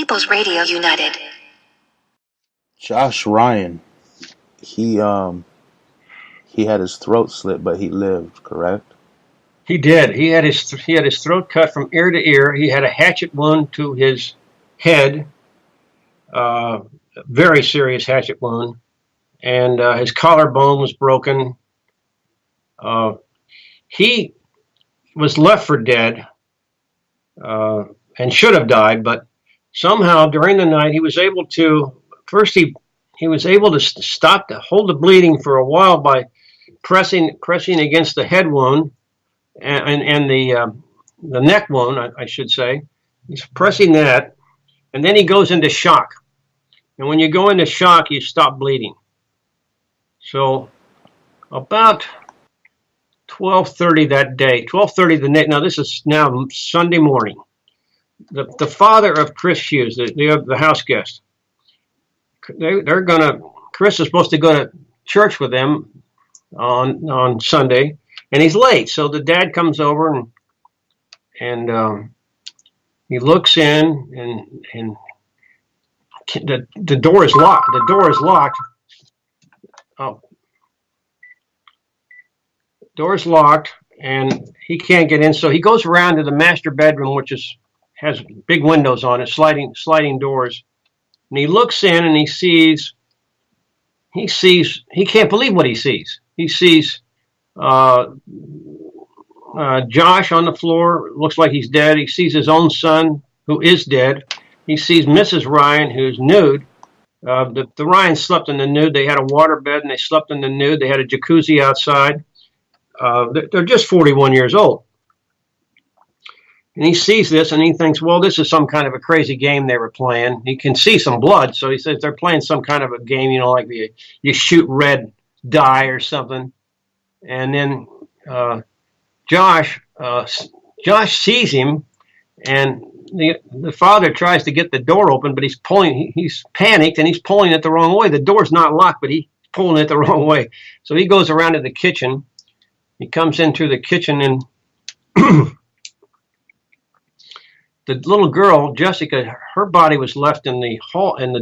People's Radio United. Josh Ryan, he had his throat slit, but he lived, correct? He did. He had his throat cut from ear to ear. He had a hatchet wound to his head, very serious hatchet wound, and his collarbone was broken. He was left for dead and should have died, but somehow during the night he was able to. First, he was able to hold the bleeding for a while by pressing against the head wound and the neck wound, I should say. He's pressing that, and then he goes into shock. And when you go into shock, you stop bleeding. So about 12:30 that day, 12:30 the night. Now this is now Sunday morning. The father of Chris Hughes, the house guest, Chris is supposed to go to church with them on Sunday, and he's late. So the dad comes over and he looks in, and the door is locked. The door is locked. Oh, door is locked, and he can't get in. So he goes around to the master bedroom, which has big windows on it, sliding doors. And he looks in and he can't believe what he sees. He sees Josh on the floor, looks like he's dead. He sees his own son, who is dead. He sees Mrs. Ryan, who's nude. The Ryans slept in the nude. They had a water bed and they slept in the nude. They had a jacuzzi outside. They're just 41 years old. And he sees this and he thinks, well, this is some kind of a crazy game they were playing. He can see some blood, so he says they're playing some kind of a game, like you shoot red dye or something. And then Josh sees him, and the father tries to get the door open, but he's panicked and he's pulling it the wrong way. The door's not locked, but he's pulling it the wrong way. So he goes around to the kitchen. He comes in through the kitchen, and the little girl, Jessica, her body was left in the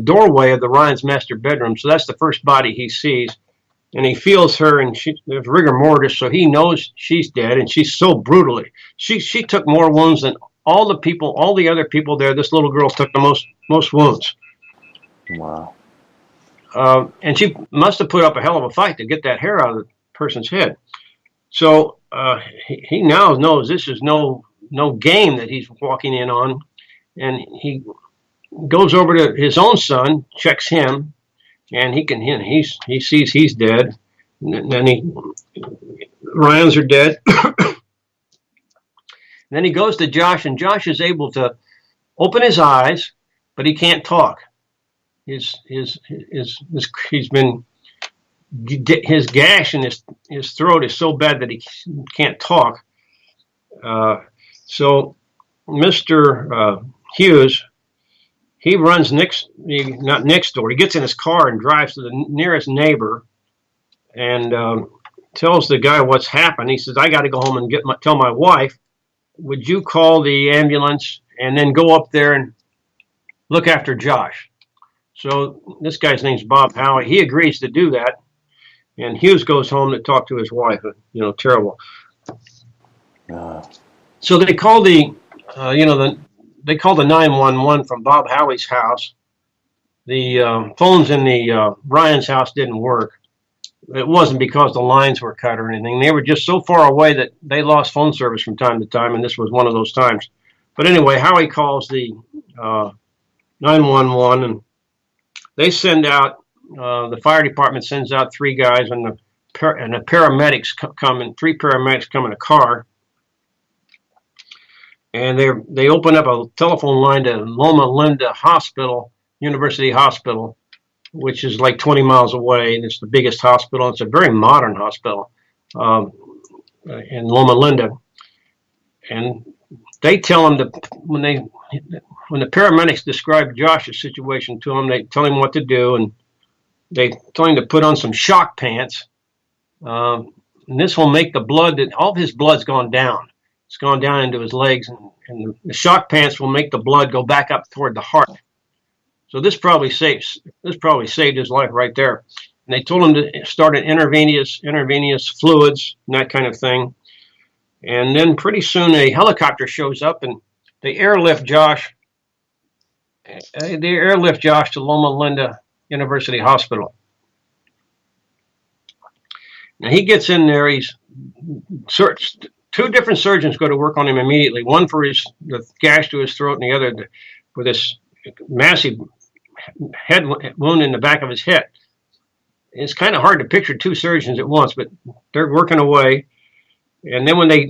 doorway of the Ryans' master bedroom. So that's the first body he sees. And he feels her, and there's rigor mortis, so he knows she's dead, and she's so brutally. She took more wounds than all the other people there. This little girl took the most wounds. Wow. And she must have put up a hell of a fight to get that hair out of the person's head. So he now knows this is no game that he's walking in on, and he goes over to his own son, checks him, and he sees he's dead. And then Ryans are dead. Then he goes to Josh, and Josh is able to open his eyes, but he can't talk. His gash in his throat is so bad that he can't talk. So Mr. Hughes, he runs not next door. He gets in his car and drives to the nearest neighbor and tells the guy what's happened. He says, I got to go home and tell my wife, would you call the ambulance and then go up there and look after Josh? So this guy's name's Bob Howie. He agrees to do that. And Hughes goes home to talk to his wife. Terrible. So they call the 911 from Bob Howie's house. The phones in the Ryan's house didn't work. It wasn't because the lines were cut or anything. They were just so far away that they lost phone service from time to time, and this was one of those times. But anyway, Howie calls the 911, and they send out, the fire department sends out 3 guys, and the paramedics come, and 3 paramedics come in a car. And they open up a telephone line to Loma Linda Hospital, University Hospital, which is like 20 miles away. It's the biggest hospital. It's a very modern hospital in Loma Linda. And they tell him that when the paramedics describe Josh's situation to him, they tell him what to do, and they tell him to put on some shock pants. And this will make the blood, all of his blood's gone down. It's gone down into his legs, and the shock pants will make the blood go back up toward the heart. So this probably saved his life right there. And they told him to start an intravenous fluids and that kind of thing. And then pretty soon a helicopter shows up and they airlift Josh. To Loma Linda University Hospital. Now he gets in there. He's searched. Two different surgeons go to work on him immediately. One for the gash to his throat, and the other for this massive head wound in the back of his head. It's kind of hard to picture two surgeons at once, but they're working away. And then when they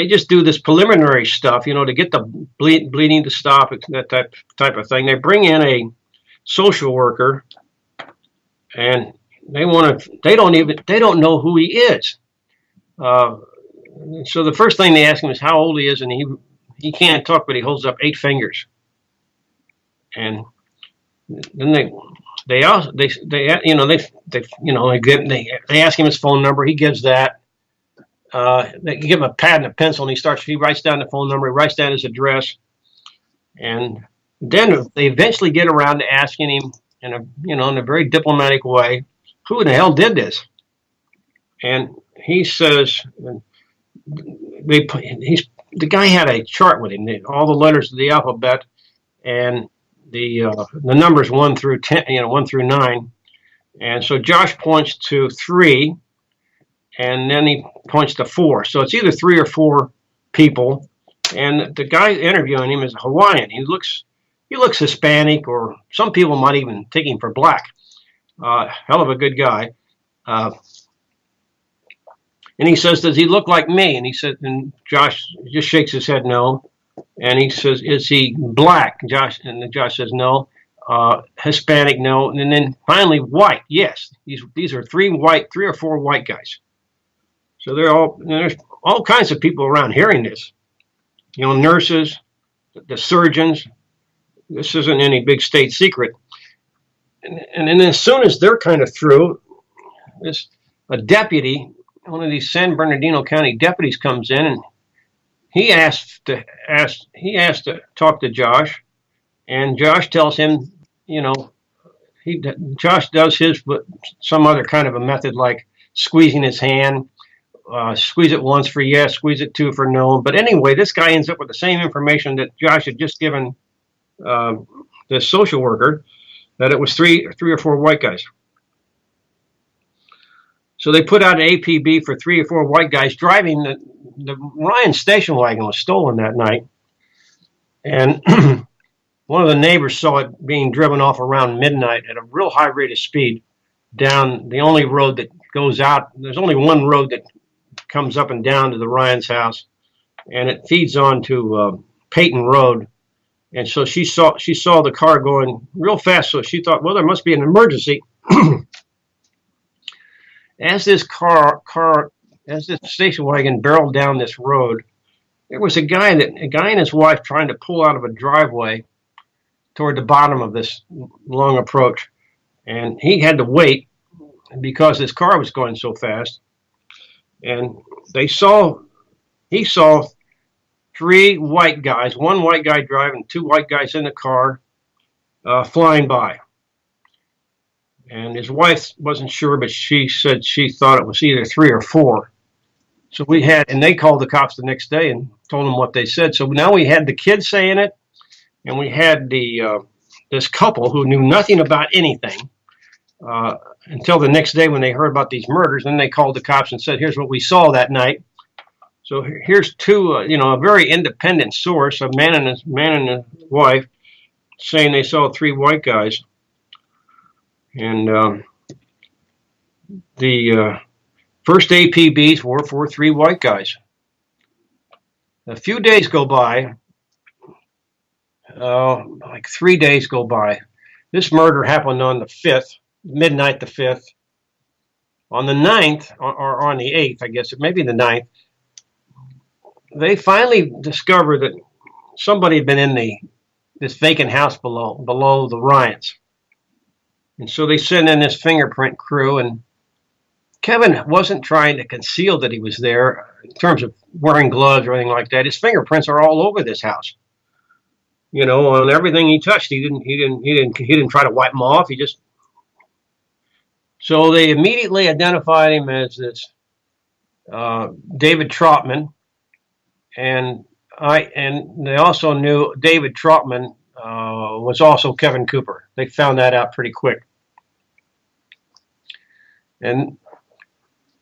just do this preliminary stuff, to get the bleeding to stop, that type of thing, they bring in a social worker, and they don't know who he is. So the first thing they ask him is how old he is, and he can't talk, but he holds up 8 fingers. And then they ask him his phone number. He gives that. They give him a pad and a pencil, and he writes down the phone number, he writes down his address, and then they eventually get around to asking him in a very diplomatic way, who in the hell did this? And he says, the guy had a chart with him, all the letters of the alphabet, and the numbers 1 through 10, 1 through 9, and so Josh points to 3. And then he points to 4. So it's either 3 or 4 people. And the guy interviewing him is a Hawaiian. He looks Hispanic, or some people might even take him for black. Hell of a good guy. And he says, "Does he look like me?" And he said, and Josh just shakes his head no. And he says, "Is he black?" Josh says no. Hispanic, no. And then finally white. Yes. These are 3 or 4 white guys. So there's all kinds of people around hearing this. Nurses, the surgeons. This isn't any big state secret. And then as soon as they're kind of through, a deputy, one of these San Bernardino County deputies, comes in, and he asks to talk to Josh, and Josh tells him, Josh does his, but some other kind of a method, like squeezing his hand. Squeeze it once for yes, squeeze it 2 for no. But anyway, this guy ends up with the same information that Josh had just given the social worker, that it was 3 or 4 white guys. So they put out an APB for 3 or 4 white guys driving. The Ryan station wagon was stolen that night. And one of the neighbors saw it being driven off around midnight at a real high rate of speed down the only road that goes out. There's only one road that comes up and down to the Ryan's house, and it feeds on to Peyton Road. And so she saw the car going real fast, so she thought, well, there must be an emergency. As this station wagon barreled down this road, there was a guy and his wife trying to pull out of a driveway toward the bottom of this long approach, and he had to wait because his car was going so fast. And he saw 3 white guys, 1 white guy driving, 2 white guys in the car, flying by. And his wife wasn't sure, but she said she thought it was either 3 or 4. So and they called the cops the next day and told them what they said. So now we had the kid saying it, and we had this couple who knew nothing about anything until the next day when they heard about these murders. Then they called the cops and said, "Here's what we saw that night." So here's 2, a very independent source, a man and his wife, saying they saw 3 white guys. And the first APBs were for 3 white guys. A few days go by, like 3 days go by. This murder happened on the 5th, midnight the 5th. On the 9th, or on the 8th, I guess, maybe the 9th, they finally discovered that somebody had been in this vacant house below the Ryans. And so they sent in this fingerprint crew, and Kevin wasn't trying to conceal that he was there in terms of wearing gloves or anything like that. His fingerprints are all over this house. you know, on everything he touched. He didn't try to wipe them off. He just, so they immediately identified him as this David Trotman, and they also knew David Trotman was also Kevin Cooper. They found that out pretty quick, and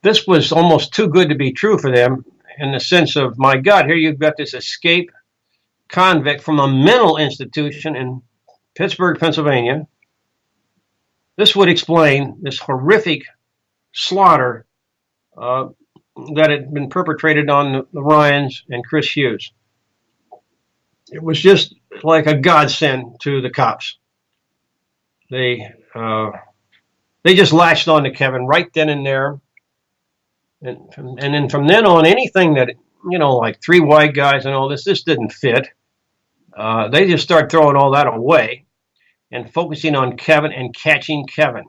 this was almost too good to be true for them, in the sense of, my God, here you've got this escaped convict from a mental institution in Pittsburgh, Pennsylvania. This would explain this horrific slaughter that had been perpetrated on the Ryans and Chris Hughes. It was just like a godsend to the cops. They just latched on to Kevin right then and there. And then from then on, anything that, you know, like three white guys and all this didn't fit. They just start throwing all that away and focusing on Kevin and catching Kevin.